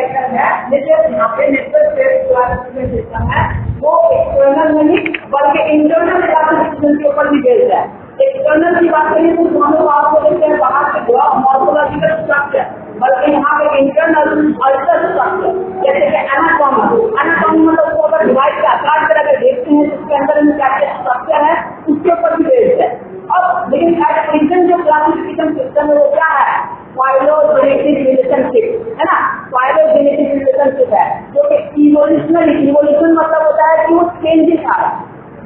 Pattern है, जैसे यहाँ पे नेटवर्क सिस्टम है, वो एक्सटर्नल नहीं बल्कि इंटरनल क्लासिफिकेशन के ऊपर भी बेस्ड है। एक्सटर्नल की बात करें तो हम लोग आपको देखते हैं बाहर से ग्राफ मॉर्फोलॉजिकल स्ट्रक्चर, बल्कि यहाँ पे इंटरनल अल्टर स्ट्रक्चर, जैसे कि एनाटॉमी मतलब उसको अगर डिवाइस का आकार करके देखते हैं उसके अंदर में क्या क्या स्ट्रक्चर है उसके ऊपर भी बेस्ड है। अब लेकिन जो क्लासिफिकेशन सिस्टम है वो क्या है, फाइलोजेनेटिक रिलेशनशिप है ना, फाइलोजेनेटिक रिलेशनशिप है जो कि इवोल्यूशन मतलब होता है कि वो चेंजेस आ रहा है।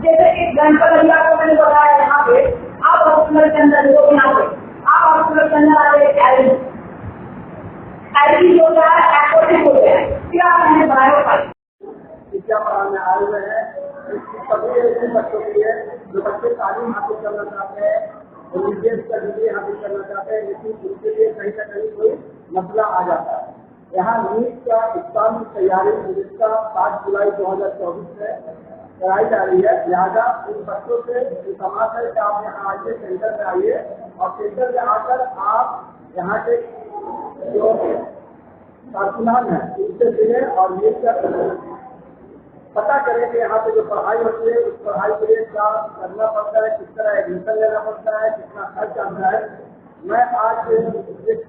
जैसे एक एग्जाम्पल अभी आपको मैंने बताया यहाँ पे, आप हॉस्पिटल के अंदर देखो, यहाँ पे आप हॉस्पिटल के अंदर आ रहे एलजी जो होता है एक्वाटिक होते हैं, क्या आपने बनाया शिक्षा पढ़ाने आए हुए हैं। सभी ऐसे बच्चों के लिए जो बच्चे तालीम हासिल करना चाहते हैं, रिलीजियस स्टडी हासिल करना चाहते हैं, लेकिन उनके लिए कहीं ना कहीं कोई मसला आ जाता है। यहाँ नीट का एग्जाम की तैयारी जिसका 7 जुलाई 2024 में कराई जा रही है, लिहाजा उन बच्चों से समाज है कि आप यहाँ आइए, सेंटर में आइए और सेंटर में आकर आप यहाँ के जो कारकुनान है उनसे मिले और नीट का पता करें कि यहाँ पे जो पढ़ाई होती है उस पढ़ाई के लिए क्या करना पड़ता है, किस तरह एडमिशन लेना पड़ता है, कितना खर्च आता है। मैं आज जिस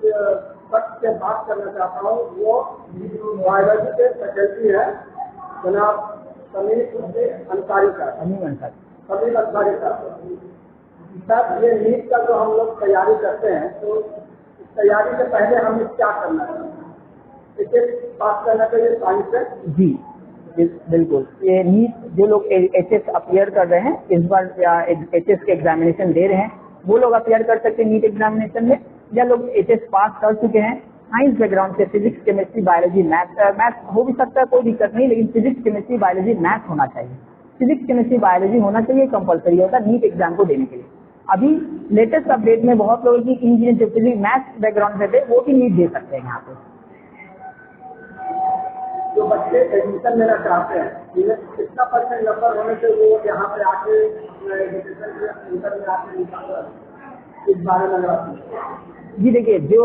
शख्स से बात करना चाहता हूँ वो बायोलॉजी के फैकल्टी है, जनाब समीर अंसारी का। सर, ये नीट का जो हम लोग तैयारी करते हैं तो इस तैयारी से पहले हमें क्या करना चाहिए? इसे बात करना चाहिए साइंस से। जी बिल्कुल, ये नीट जो लोग एचएस अपियर कर रहे हैं इस बार या एचएस के एग्जामिनेशन दे रहे हैं वो लोग अपियर कर सकते हैं नीट एग्जामिनेशन में, या लोग एचएस पास कर चुके हैं साइंस बैकग्राउंड से, फिजिक्स केमिस्ट्री बायोलॉजी मैथ हो भी सकता है, कोई दिक्कत नहीं, लेकिन फिजिक्स केमिस्ट्री बायोलॉजी मैथ होना चाहिए। फिजिक्स केमिस्ट्री बायोलॉजी होना चाहिए, कंपलसरी होता है नीट एग्जाम को देने के लिए। अभी लेटेस्ट अपडेट में बहुत लोगों की इंजीनियर जो फिजिक्स मैथ बैकग्राउंड से थे वो भी नीट दे सकते हैं। यहाँ पे जो बच्चे एडमिशन लेना चाहते हैं, कितना % नंबर होने से वो यहाँ पे आके एजुकेशन सेंटर में आके इस बारे में जी देखिए, जो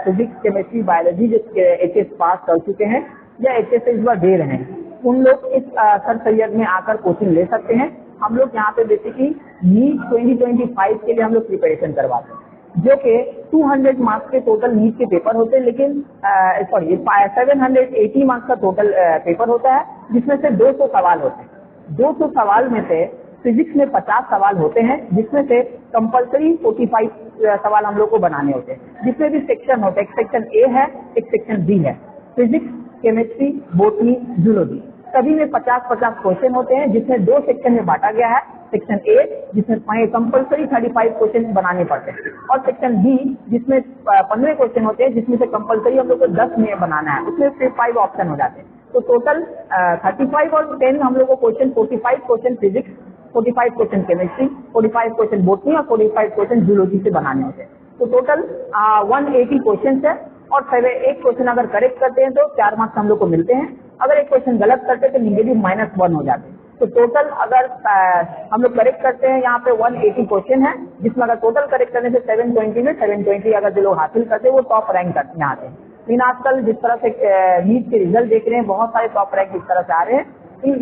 फिजिक्स केमिस्ट्री बायोलॉजी जो एचएस पास कर चुके हैं या एचएस इस बार दे रहे हैं उन लोग इस सर सैयद में आकर कोचिंग ले सकते हैं। हम लोग यहाँ पे बेसिकली नीट 2025 के लिए हम लोग प्रिपरेशन करवाते हैं, जो कि 200 मार्क्स के टोटल नीट के पेपर होते हैं, लेकिन 780 मार्क्स का टोटल पेपर होता है, जिसमें से 200 सवाल होते हैं। 200 सवाल में से फिजिक्स में 50 सवाल होते हैं, जिसमें से कंपलसरी 45 सवाल हम लोग को बनाने होते हैं, जिसमें भी सेक्शन होते हैं। एक सेक्शन ए है, एक सेक्शन बी है, फिजिक्स केमिस्ट्री बॉटनी जूलॉजी, सभी में 50-50 क्वेश्चन होते हैं, जिसमें 2 सेक्शन में बांटा गया है। सेक्शन ए जिसमें कंपलसरी 35 क्वेश्चन बनाने पड़ते हैं, और सेक्शन बी जिसमें 15 क्वेश्चन होते हैं, जिसमें से कंपलसरी हम लोग को 10 में बनाना है, उसमें फिर 5 ऑप्शन हो जाते हैं। तो टोटल 35 और 10 हम लोग को question 45 question physics, 45 question chemistry, 45 question botany और 45 क्वेश्चन जूलॉजी से बनाने होते हैं। तो टोटल 180 क्वेश्चन है, और पहले एक क्वेश्चन अगर करेक्ट करते हैं तो 4 मार्क्स हम लोग को मिलते हैं, अगर एक क्वेश्चन गलत करते हैं तो निगेटिव -1 हो जाते हैं। तो टोटल अगर हम लोग करेक्ट करते हैं यहाँ पे 180 क्वेश्चन है, जिसमें अगर टोटल करेक्ट करने से 720 में 720 अगर जो लोग हासिल करते हैं वो टॉप रैंक करते हैं आते हैं। लेकिन आजकल जिस तरह से नीट के रिजल्ट देख रहे हैं, बहुत सारे टॉप रैंक इस तरह से आ रहे हैं।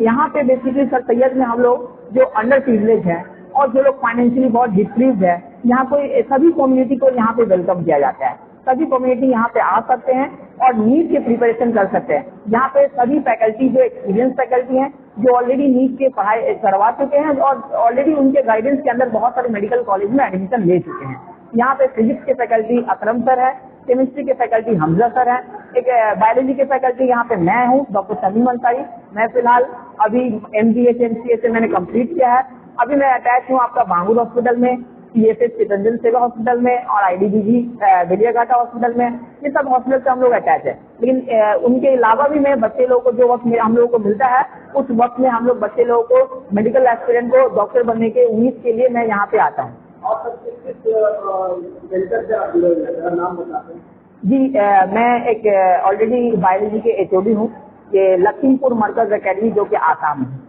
यहाँ पे बेसिकली सर सैयद में हम लोग जो अंडर प्रिविलेज है और जो लोग फाइनेंशियली बहुत डिप्रीव्ड है, यहाँ कोई सभी कम्युनिटी को यहाँ पे वेलकम किया जाता है। सभी कम्युनिटी यहाँ पे आ सकते हैं और नीट के प्रिपरेशन कर सकते हैं। यहाँ पे सभी फैकल्टी जो एक्सपीरियंस फैकल्टी हैं, जो ऑलरेडी नीट के पढ़ाई करवा चुके हैं और ऑलरेडी उनके गाइडेंस के अंदर बहुत सारे मेडिकल कॉलेज में एडमिशन ले चुके हैं। यहाँ पे फिजिक्स के फैकल्टी अकरम सर है, केमिस्ट्री के फैकल्टी हमजा सर है, एक बायोलॉजी के फैकल्टी यहाँ पे मैं हूँ डॉक्टर समीम अंसारी। मैं फिलहाल अभी MBA MCA से मैंने कंप्लीट किया है। अभी मैं अटैच हूँ आपका बांगुर हॉस्पिटल में, CSS चितरंजन सेवा हॉस्पिटल में और IDBG बेलियाघाटा हॉस्पिटल में। ये सब हॉस्पिटल से हम लोग अटैच है। लेकिन उनके अलावा भी मैं बच्चे लोगों को जो वक्त हम लोगों को मिलता है, उस वक्त में हम लोग बच्चे लोगों को मेडिकल एस्पिरेंट को डॉक्टर बनने के उम्मीद के लिए मैं यहाँ पे आता हूँ। और नाम बताते हैं? जी मैं एक ऑलरेडी बायोलॉजी के HOD हूँ। ये लखीमपुर मरकज अकेडमी जो कि आसाम है।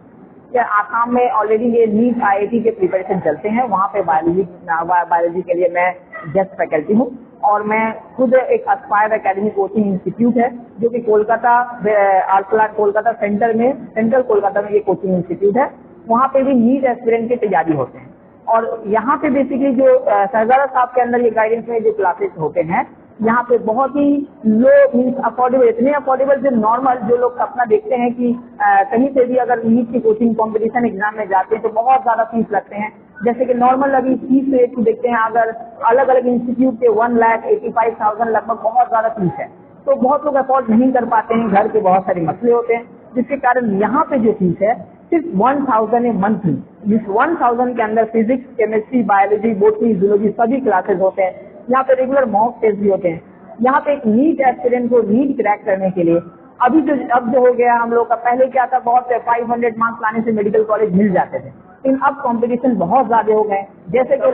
आसाम में ऑलरेडी ये नीट IIT के प्रिपरेशन चलते हैं, वहाँ पे बायोलॉजी के लिए मैं गेस्ट फैकल्टी हूँ। और मैं खुद एक एस्पायर एकेडमी कोचिंग इंस्टीट्यूट है जो कि कोलकाता सेंटर में, सेंट्रल कोलकाता में ये कोचिंग इंस्टीट्यूट है। वहाँ पे भी नीट एस्पिरेंट की तैयारी होते हैं और यहाँ पे बेसिकली जो शहजादा साहब के अंदर ये गाइडेंस में जो क्लासेस होते हैं, यहाँ पे बहुत ही लो मीन्स अफोर्डेबल, इतने अफोर्डेबल जो नॉर्मल जो लोग अपना देखते हैं कि कहीं से भी अगर नीट की कोचिंग कंपटीशन एग्जाम में जाते हैं तो बहुत ज्यादा फीस लगते हैं। जैसे कि नॉर्मल अभी फीस रेट को देखते हैं, अगर अलग अलग इंस्टीट्यूट के 1,85,000 लगभग बहुत ज्यादा फीस है, तो बहुत लोग अफोर्ड नहीं कर पाते हैं, घर के बहुत सारे मसले होते हैं, जिसके कारण यहाँ पे जो फीस है सिर्फ 1,000 है मंथली। जिस 1,000 के अंदर physics, chemistry, biology, botany, zoology सभी क्लासेस होते हैं। यहाँ पे रेगुलर मॉक टेस्ट भी होते हैं। यहाँ पे एक नीट एस्पिरेंट को नीट क्रैक करने के लिए अब जो हो गया हम लोग का, पहले क्या था, बहुत 500 मार्क्स लाने से मेडिकल कॉलेज मिल जाते थे, लेकिन अब कंपटीशन बहुत ज्यादा हो गए। जैसे कि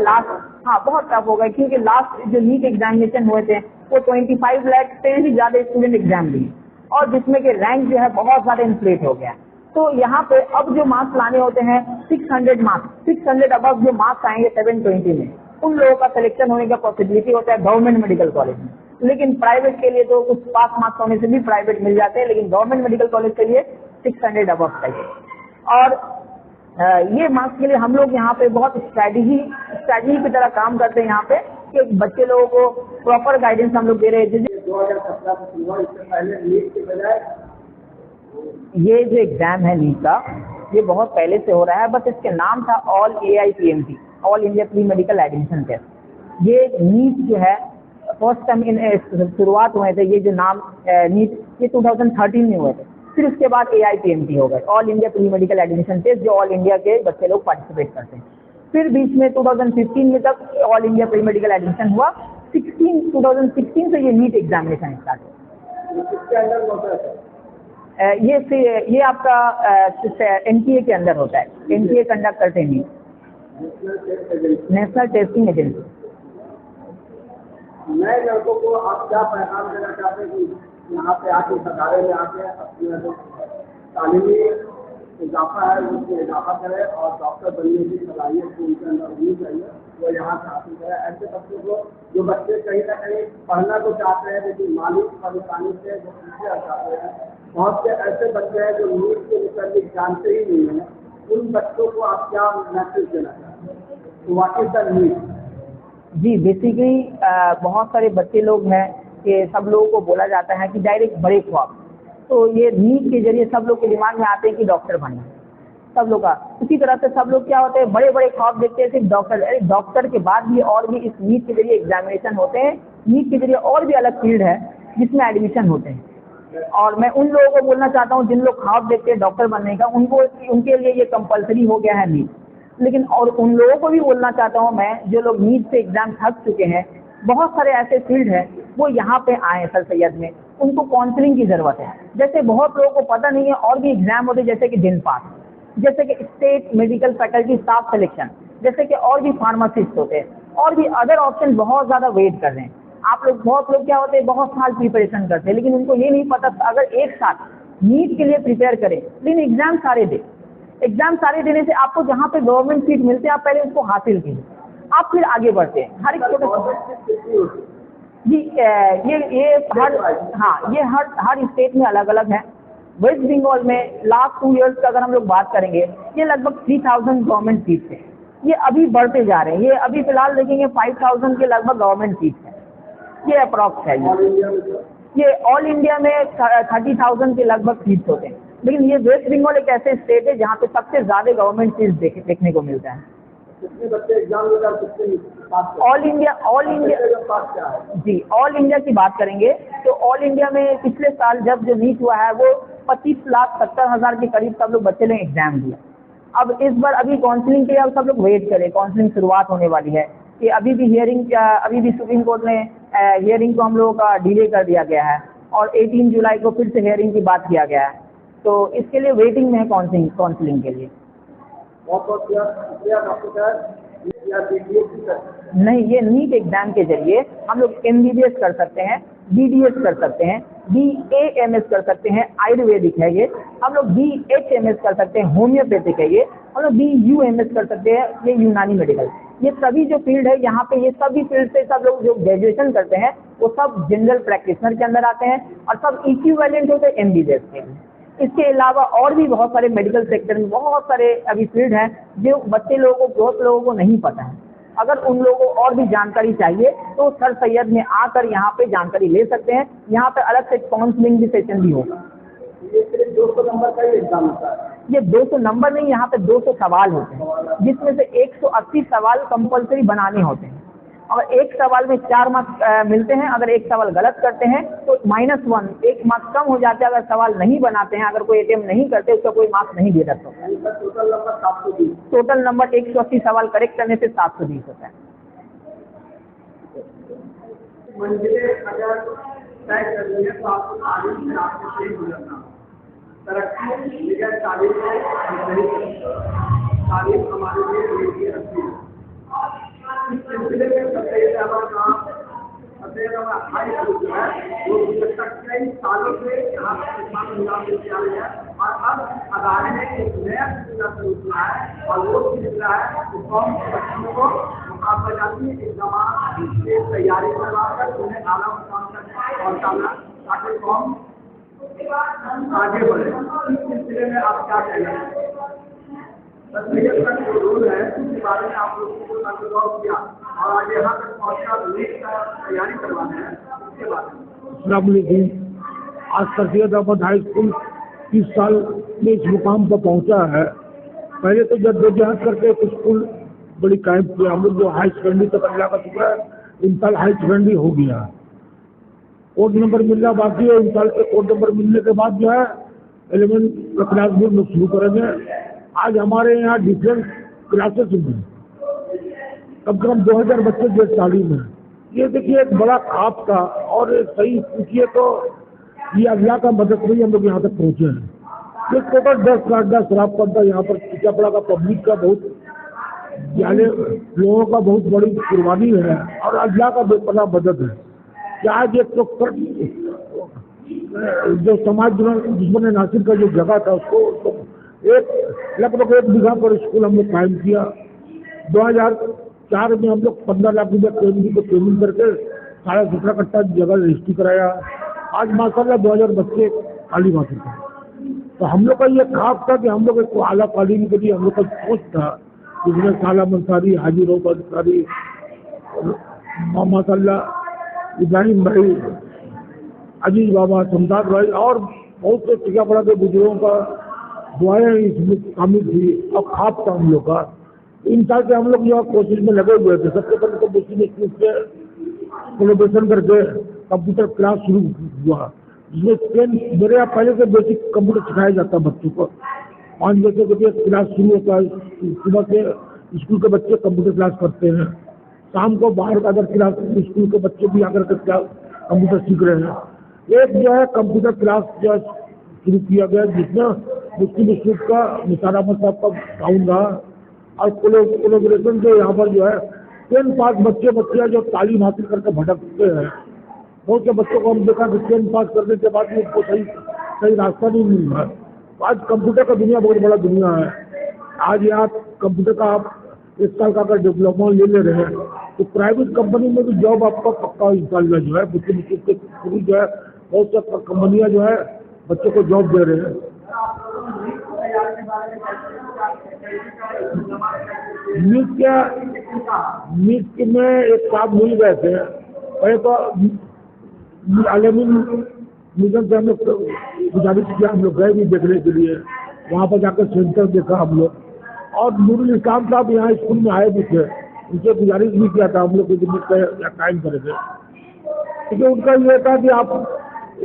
बहुत टफ हो गए, क्योंकि लास्ट जो नीट एग्जामिनेशन हुए थे वो 25 लाख से भी ज्यादा स्टूडेंट एग्जाम दिए और जिसमें कि रैंक जो है बहुत ज्यादा इन्फ्लेट हो गया। तो यहाँ पे अब जो मार्क्स लाने होते हैं 600 मार्क्स, 600 अबव जो मार्क्स आएंगे 720 में, उन लोगों का सिलेक्शन होने का पॉसिबिलिटी होता है गवर्नमेंट मेडिकल कॉलेज में। लेकिन प्राइवेट के लिए तो कुछ पास मार्क्स होने से भी प्राइवेट मिल जाते हैं, लेकिन गवर्नमेंट मेडिकल कॉलेज के लिए 600 अबव चाहिए। और ये मार्क्स के लिए हम लोग यहाँ पे बहुत स्ट्रैटेजी की तरह काम करते हैं यहाँ पे, कि बच्चे लोगों को प्रॉपर गाइडेंस हम लोग दे रहे हैं। 2017 से शुरू हुआ, इससे पहले नीट के बजाय ये जो एग्जाम है नीट का, ये बहुत पहले से हो रहा है, बस इसके नाम था all AIPMT, all India pre medical admission test. ये नीट जो है फर्स्ट टाइम शुरुआत हुए थे, ये जो नाम नीट ये 2013 में हुए थे, फिर उसके बाद AIPMT हो गए, all India pre medical admission test, जो ऑल इंडिया के बच्चे लोग पार्टिसिपेट करते हैं। फिर बीच में 2015 में तक all India pre medical admission हुआ, 2016 से ये नीट एग्जामिनेशन स्टार्ट हुआ। किसके अंदर होता है? ये आपका NTA के अंदर होता है, NTA कंडक्ट करते हैं नीट, नेशनल टेस्टिंग एजेंसी। नए लड़कों को आप क्या पैगाम देना चाहते हैं कि यहाँ पे आके सदारे में आके अपने जो तालीमी इजाफा है उसमें इजाफा करें और डॉक्टर बनने की सलाहियत जो उनके अंदर होनी चाहिए वो यहाँ से हासिल करें। ऐसे बच्चों को, जो बच्चे कहीं ना कहीं पढ़ना तो चाहते हैं लेकिन माली परेशानी से वो पीछे हट जाते हैं, बहुत से ऐसे बच्चे हैं जो नीट के मुताबिक जानते ही नहीं है, उन बच्चों को आप क्या मैसेज देना चाहते हैं? तो व्हाट इज द नीट? जी, बेसिकली बहुत सारे बच्चे लोग हैं कि सब लोगों को बोला जाता है कि डायरेक्ट बड़े ख्वाब, तो ये नीट के जरिए सब लोग के दिमाग में आते हैं कि डॉक्टर बनना, सब लोग का। उसी तरह से सब लोग क्या होते हैं, बड़े बड़े ख्वाब देखते हैं सिर्फ डॉक्टर। अरे डॉक्टर के बाद भी और भी इस नीट के जरिए एग्जामिनेशन होते हैं, नीट के जरिए और भी अलग फील्ड है जिसमें एडमिशन होते हैं। और मैं उन लोगों को बोलना चाहता हूँ जिन लोग ख्वाब देखते हैं डॉक्टर बनने का, उनके लिए ये कंपलसरी हो गया है नीट। लेकिन और उन लोगों को भी बोलना चाहता हूँ मैं, जो लोग नीट से एग्जाम थक चुके हैं, बहुत सारे ऐसे फील्ड हैं वो यहाँ पे आए सर सैयद में, उनको काउंसलिंग की जरूरत है। जैसे बहुत लोगों को पता नहीं है और भी एग्जाम होते हैं, जैसे कि दिन पास, जैसे कि state medical faculty staff selection, जैसे कि और भी फार्मासिस्ट होते हैं, और भी अदर ऑप्शन बहुत ज्यादा वेट कर रहे हैं। आप लोग, बहुत लोग क्या होते हैं, बहुत साल प्रिपरेशन करते हैं, लेकिन उनको ये नहीं पता अगर एक साल नीट के लिए प्रिपेयर करें, लेकिन एग्जाम सारे दे, एग्जाम सारे देने से आपको जहाँ पे गवर्नमेंट सीट मिलते हैं आप पहले उसको हासिल कीजिए, आप फिर आगे बढ़ते हैं। हर एक जी ये हर स्टेट में अलग अलग है। वेस्ट बंगाल में लास्ट 2 इयर्स का अगर हम लोग बात करेंगे, ये लगभग 3000 गवर्नमेंट सीट है, ये अभी बढ़ते जा रहे हैं। ये अभी फिलहाल देखेंगे 5000 के लगभग गवर्नमेंट सीट है, ये अप्रॉक्स है। ये ऑल इंडिया में 30,000 के लगभग सीट्स होते हैं, लेकिन ये वेस्ट बंगाल एक ऐसे स्टेट है जहाँ पे सबसे ज्यादा गवर्नमेंट सीट्स देखने को मिलता है। कितने बच्चे एग्जाम देकर कितने पास? ऑल इंडिया जी, ऑल इंडिया की बात करेंगे तो ऑल इंडिया में पिछले साल जब जो नीट हुआ है वो 25,70,000 के करीब सब लोग बच्चे ने एग्जाम दिया। अब इस बार अभी काउंसलिंग के लिए अब सब लोग वेट करें, काउंसलिंग शुरुआत होने वाली है कि अभी भी सुप्रीम कोर्ट ने हियरिंग को हम लोगों का डिले कर दिया गया है और 18 जुलाई को फिर से हियरिंग की बात किया गया है, तो इसके लिए वेटिंग में है काउंसलिंग के लिए। बहुत बहुत शुक्रिया डॉक्टर। नहीं, ये नीट एग्जाम के जरिए हम लोग MBBS कर सकते हैं, BDS कर सकते हैं, BAMS कर सकते हैं, आयुर्वेदिक है ये, हम लोग BHMS कर सकते हैं, होम्योपैथिक है ये, हम लोग BUMS कर सकते हैं, ये यूनानी मेडिकल। ये सभी जो फील्ड है यहाँ पे, ये सभी फील्ड से सब लोग जो ग्रेजुएशन करते हैं वो सब जनरल प्रैक्टिशनर के अंदर आते हैं और सब इक्विवेलेंट होते हैं MBBS के। इसके अलावा और भी बहुत सारे मेडिकल सेक्टर में बहुत सारे अभी फील्ड हैं जो बहुत लोगों को नहीं पता है। अगर उन लोगों को और भी जानकारी चाहिए तो सर सैयद में आकर यहाँ पे जानकारी ले सकते हैं। यहाँ पे अलग से काउंसलिंग भी सेशन भी होगा। ये सिर्फ 200 नंबर का ही एग्जाम होता है? ये 200 नंबर नहीं, यहाँ पे 200 सवाल होते हैं जिसमें से 180 सवाल कंपलसरी बनाने होते हैं और एक सवाल में 4 मार्क्स मिलते हैं। अगर एक सवाल गलत करते हैं तो -1, 1 मार्क्स कम हो जाते हैं। अगर सवाल नहीं बनाते हैं, अगर कोई अटेम्प्ट नहीं करते, उसका कोई मार्क्स नहीं दे सकता। Total number 720। टोटल नंबर 180 सवाल करेक्ट करने से 720 होता है। मंजिलें अगर तय करनी है तो आपको तालीम से आपको सही गुजरना। तरक्की बगैर तालीम से हम नहीं सकते। तालीम हमारे लिए रखती है। इस सिलसिले में सफेद हाई स्कूल जो है वो कई सालों से यहाँ पर निजाम लेके आ रही है और अब अदारे ने एक नया सिलसिला शुरू किया है और वो सिलसिला है कि कौम के बच्चों को मुकाबला जाती एग्जाम की तैयारी करवाकर उन्हें आला मुकाम तक पहुँचाना ताकि कौम आगे बढ़े। इस सिलसिले में आप क्या कहेंगे? तस्वीर का जो रोल है उसके बारे में आप लोगों को गौर किया और आज यहाँ तक पहुँचा नीट का तैयारी करवाना है, उसके बारे में। आज sir Syed Ahmed high school 30 साल में इस मुकाम पर पहुँचा है। पहले तो जद्दोजहद करके एक स्कूल बड़ी कायम किया हम लोग, जो हाई सेकेंडरी तक अल्लाह का शुक्र है 3 साल हाई सेकेंडरी हो गया। कोड नंबर मिलना बाकी है। 3 साल के कोड नंबर मिलने के बाद जो है 11 का क्लास भी हम लोग शुरू करेंगे। आज हमारे यहाँ डिफरेंट क्लासेस में कम से कम 2000 बच्चे जो तालीम है। ये देखिए एक बड़ा ख्वाब था और सही पूछिए तो ये अल्लाह का मदद से ही हम लोग यहाँ तक पहुँचे हैं। ये टोटल 10 काटना शराब पड़ता यहाँ पर टीकापड़ा का पब्लिक का बहुत यानी लोगों का बहुत बड़ी कुर्बानी है और अल्लाह का बेपनाह मदद है कि आज एक तो जो समाज दुश्मन नासिर का जो जगह था उसको लगभग 1 बीघा पर स्कूल हम लोग कायम किया। 2004 में हम लोग 15 लाख रुपये केंद्र को पेमेंट करके 17.5 कट्टा जगह रजिस्ट्री कराया। आज माशाल्लाह 2000 बच्चे तालीम हासिल कर। तो हम लोग का ये ख्वाब था कि हम लोग एक आला तालीम के लिए हम लोग का सोच था, जिसमें साला मंसारी, हाजी रोब अंसारी, माशाल्लाह इब्राहिम भाई, अजीज बाबा, समदाद भाई और बहुत से टीकापड़ा के बुजुर्गों का दुआएं इसमें शामिल थी और ख्वाब था हम लोग का। 3 साल से हम लोग यहाँ कोशिश में लगे हुए थे। सबसे पहले तो बेसिक स्कूल से कोलेब्रेशन करके कंप्यूटर क्लास शुरू हुआ, जिसमें मेरे यहाँ पहले से बेसिक कंप्यूटर सिखाया जाता है बच्चों को। 5 बजे के क्लास शुरू होता है। सुबह से स्कूल के बच्चे कंप्यूटर क्लास करते हैं, शाम को बाहर का अगर क्लास स्कूल के बच्चे भी आकर के कंप्यूटर सीख रहे हैं। एक जो है कंप्यूटर क्लास जो शुरू किया गया जिसमें मुफ्ती मसूद का, निसार अहमद साहब का टाउन रहा और कोलेब्रेशन से यहाँ पर जो है 10 पास बच्चे जो तालीम हासिल करके भटकते हैं। बहुत से बच्चों को हम देखा कि 10 पास करने के बाद उनको सही रास्ता नहीं मिल रहा। तो आज कंप्यूटर का दुनिया बहुत बड़ा दुनिया है। आज यहाँ कंप्यूटर का आप 1 साल का अगर डिप्लोमा ले रहे हैं तो प्राइवेट कंपनी में भी जॉब आपका पक्का इंशाल्लाह जो है मुफ्ती मसूद के थ्रू जो है बहुत से कंपनियाँ जो है बच्चों को जॉब दे रहे हैं। नीट में एक साहब मिल गए थे। पहले तो आलमीन मिशन से हम लोग गुजारिश किया, हम लोग गए भी देखने के लिए। वहाँ पर जाकर सेंटर देखा हम लोग और नूरुल इस्लाम साहब यहाँ स्कूल में आए भी थे, उनसे गुजारिश भी किया था हम लोग टाइम करेंगे। क्योंकि उनका ये था कि आप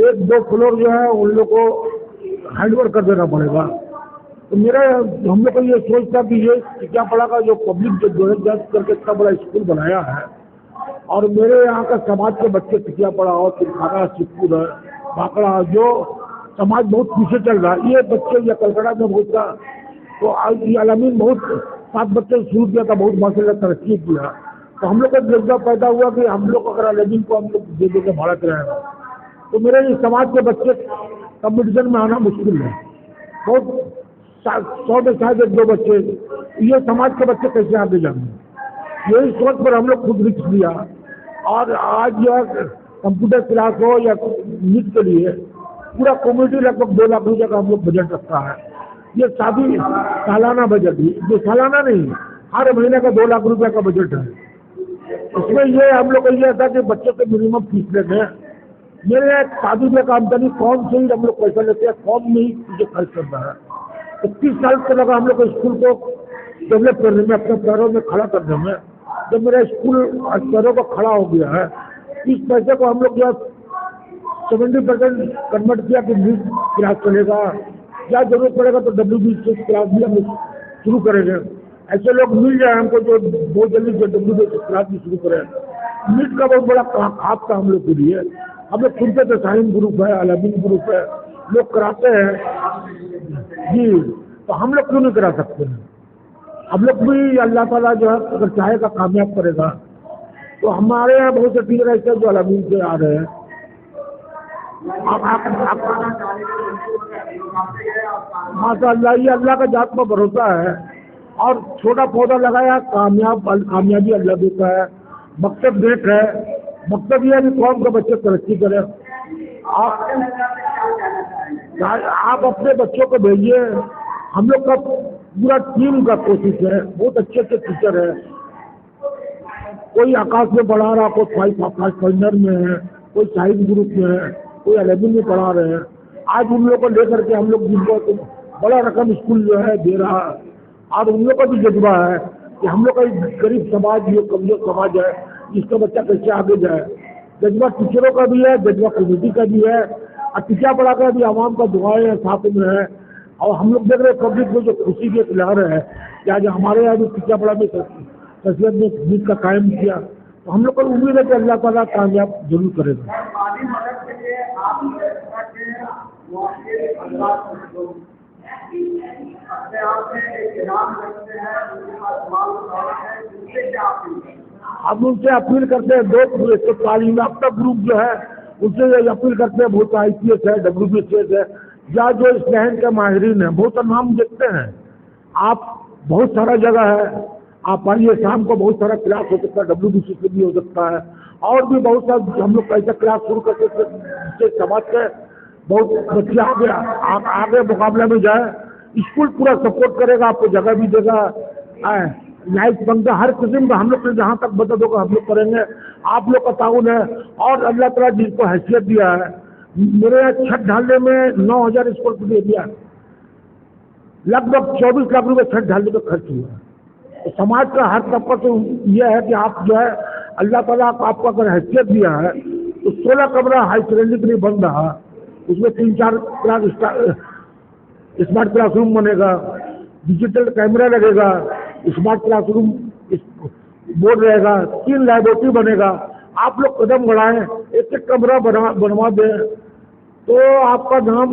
1-2 फ्लोर जो है उन लोग को हैंडओवर कर देना पड़ेगा। तो मेरा हम लोग को ये सोच था कि ये टीकापड़ा का जो पब्लिक जो जबरदस्त करके इतना बड़ा स्कूल बनाया है और मेरे यहाँ का समाज के बच्चे टीकापड़ा और तिरखाना, सिद्धपुर है, बाकड़ा, जो समाज बहुत पीछे चल रहा है, ये बच्चे या कलकत्ता में बहुत था। तो ये आलमीन बहुत 7 बच्चे शुरू किया था, बहुत माशाल्लाह तरक्की किया। तो हम लोग का जज्बा पैदा हुआ कि हम लोग अगर आलमीन को हम लोग दे देंगे भाड़ा कराएगा तो मेरे इस समाज के बच्चे कंपटीशन में आना मुश्किल है। बहुत 100 में शायद 1-2 बच्चे, ये समाज के बच्चे कैसे आगे जाएंगे? यही सोच पर हम लोग खुद रिस्क लिया और आज जो है कंप्यूटर क्लास हो या नीट के लिए पूरा कम्युनिटी लगभग 2 लाख रुपये का हम लोग बजट रखता है। ये सालाना बजट, ये सालाना नहीं, हर महीने का 2 लाख रुपये का बजट है। इसमें ये हम लोग को ये था कि बच्चों के मिनिमम फीस लेते हैं। मेरे शादी में काम करनी कौन से ही हम लोग पैसा लेते हैं, कौन नहीं मुझे खर्च करना है। 21 साल से लगा हम लोग स्कूल को डेवलप करने में, अपने पैरों में खड़ा करने में। जब मेरा स्कूल पैरों पर खड़ा हो गया है, इस पैसे को हम लोग 70% कन्वर्ट किया कि नीट क्लास चलेगा, क्या जरूरत पड़ेगा तो WBCS क्लास भी हम शुरू करेंगे। ऐसे लोग मिल जाए हमको जो बहुत जल्दी WBCS क्लास भी शुरू करें। नीट का बहुत बड़ा खाप था हम लोग के लिए। हम लोग सुनते थे साइन ग्रुप है, अलामीन ग्रुप है, लोग कराते हैं जी, तो हम लोग क्यों नहीं करा सकते हैं? हम लोग भी अल्लाह ताला जो है अगर चाहेगा कामयाब करेगा। तो हमारे यहाँ बहुत से टीचर ऐसे जो अलामीन से आ रहे हैं। माशाअल्लाह, ये अल्लाह का जात पर भरोसा है और छोटा पौधा लगाया, कामयाबी अल्लाह देता है। मकसद नेक है, मकसद ये है कि कौम के बच्चे तरक्की करें। आप अपने बच्चों को भेजिए, हम लोग का पूरा टीम का कोशिश है, बहुत अच्छे अच्छे टीचर है। कोई आकाश में पढ़ा रहा, कोई आकाश फाइनर में है, कोई साइंस ग्रुप में है, कोई 11 में पढ़ा रहे हैं। आज उन लोगों को लेकर के हम लोग जिनको बड़ा रकम स्कूल जो है दे रहा है, और उन लोग का भी जज्बा है कि हम लोग का गरीब समाज, ये कमजोर समाज है, जिसका बच्चा कैसे आगे जाए। जज्बा टीचरों का भी है, जज्बा कम्युनिटी का भी है, और टीचर पढ़ा कर भी आवाम का दुआएं साथ में है। और हम लोग देख रहे हैं पब्लिक में जो खुशी के लहर है कि आज हमारे यहाँ भी टीचर पढ़ा में तस्वीर में जीत का कायम किया, तो हम लोग को उम्मीद है कि अल्लाह ताला कामयाब जरूर करेगा। हम उनसे अपील करते हैं, दो तालीम याफ्ता ग्रुप जो है उनसे अपील करते हैं, बहुत IPS है, WBCS है, या जो इस लहन के माहिरीन है, बहुत नाम देखते हैं आप, बहुत सारा जगह है, आप आइए, शाम को बहुत सारा क्लास हो सकता है, WBCS भी हो सकता है, और भी बहुत सारा हम लोग ऐसा क्लास शुरू करते जिससे समाज के बहुत बच्चे आगे मुकाबले में जाए। स्कूल पूरा सपोर्ट करेगा, आपको जगह भी देगा, लाइफ बनता, हर किस्म का हम लोग जहाँ तक मदद होगा हम लोग करेंगे। आप लोग का ताउन है, और अल्लाह ताला जिनको हैसियत दिया है, मेरे छत ढालने में 9000 स्क्वायर फीट एरिया, लगभग 24 लाख रुपये छत ढालने में खर्च हुआ है। तो समाज का हर तबका तो यह है कि आप जो है अल्लाह ताला आपको अगर हैसियत दिया है तो 16 कमरा हाई सेकेंडरी के लिए बन रहा, उसमें 3-4 स्मार्ट क्लासरूम बनेगा, डिजिटल कैमरा लगेगा, स्मार्ट क्लासरूम बोर्ड रहेगा, 3 लाइब्रेटरी बनेगा। आप लोग कदम बढ़ाएं, एक कमरा बनवा दें तो आपका नाम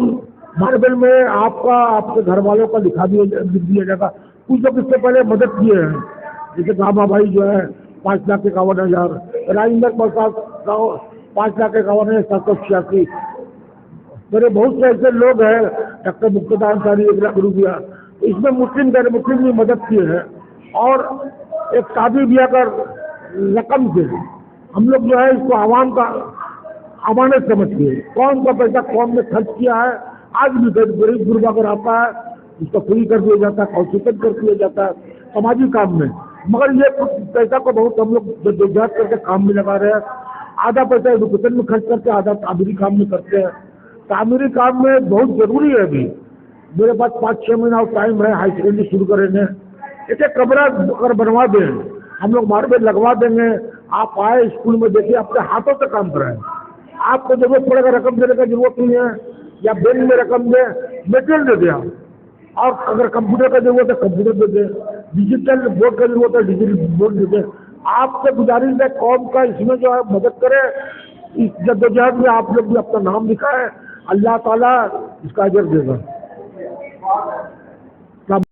मार्बल में आपका, आपके घर वालों का लिख दिया जाएगा। कुछ लोग इससे पहले मदद किए हैं, जैसे गामा भाई जो है 5,51,000, राजेंद्र प्रसाद 5,51,786, मेरे बहुत से ऐसे लोग हैं, डॉक्टर मुक्तदा अंसारी 1 लाख रुपया। इसमें मुस्लिम गैर मुस्लिम भी मदद किए हैं, और एक शादी ब्याह का रकम से हम लोग जो है इसको आवाम का अमानत समझते हैं। कौन का पैसा कौन ने खर्च किया है, आज भी गरीब गुरबा अगर आता है उसको फ्री कर दिया जाता है, कॉन्सिक्वेंट कर दिया जाता है सामाजिक काम में। मगर ये पैसा को बहुत हम लोग जद्दोजहद करके काम में लगा रहे हैं। आधा पैसा एजुकेशन में खर्च करके, आधा तामीरी काम में करते हैं। तामीरी काम में बहुत जरूरी है। अभी मेरे पास 5-6 महीना टाइम है, हाई सेकेंडरी शुरू करेंगे। एक कमरा अगर बनवा दें, हम लोग मार्बल लगवा देंगे, आप आए स्कूल में देखिए, अपने हाथों से काम कराएं। आपको जरूरत पड़ेगा रकम देने का जरूरत नहीं है, या बैंक में रकम दे, मेटेरियल दे दें आप। और अगर कंप्यूटर का जरूरत है कंप्यूटर दे दें, डिजिटल बोर्ड का जरूरत है डिजिटल बोर्ड दे दें। आपसे गुजारिश है कौम का इसमें जो है मदद करें। इस जद्दोजहद में आप लोग भी अपना नाम लिखा है, अल्लाह ताला इसका अजर देगा।